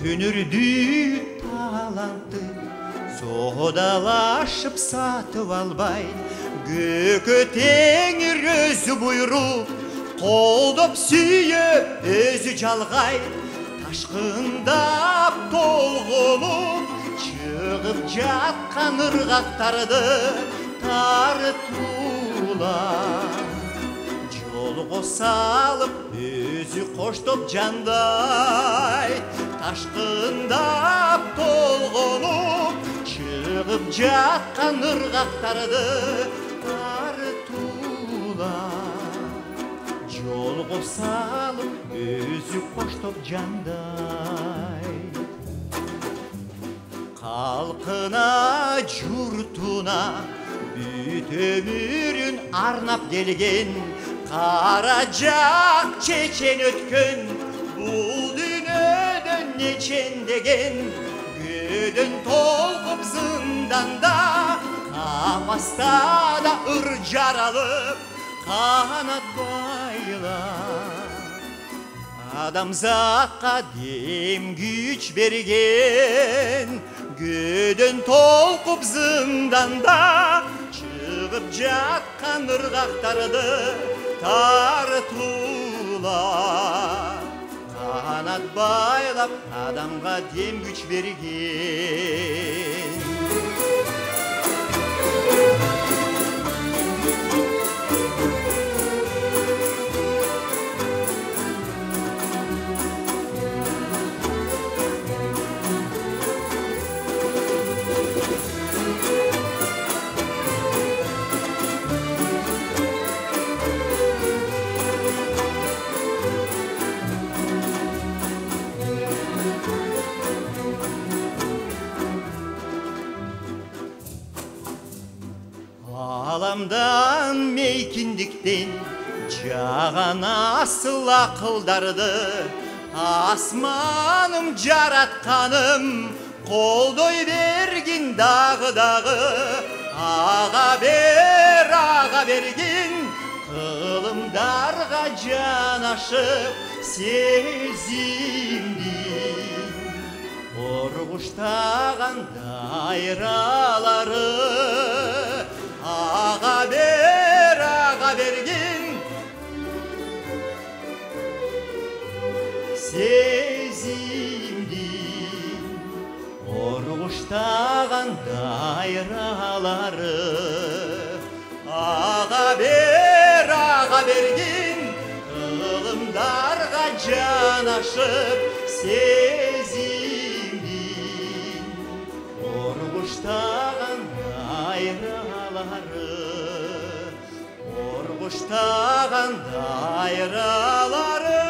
Өнерді талантты содалашып сатып албай, көкөтеңір өзі бұйрық қолдап сүйіп өзі жалғай, ташқындап толғылып шығып жатқан ырғақтарды тартулар. Жолға салып өзі қоштап жандай, ташқындап толғылып шығып жатқан ырғақтарды тартулар. Жолға салып өзі қоштап жандай, халқына жұртына бүт өмірін арнап келген Қаражақ чечен өткен, бұл дүниеден нечендеген, көдін толқып зынданда, қапаста да ұр жаралып, қанат байлап. Адамзатқа дем күч берген, көдін толқып зынданда, шығып жатқан ырғақтарды тартулар. Қанат байлап адамға дем күч берген. Аламдан мейкіндіктен жаған асыл ақылдарды, асманым жаратқаным қолдай берген дағы-дағы. Аға берген қылымдарға жан ашып сезімдей, ұрғыштаған дайралары. Аға берген сезімдей, ұрғыштаған дайралары. Аға берген қылымдарға жан ашып сезімдей, ұрғыштаған дайралары. Ұрғыштаған дайралары.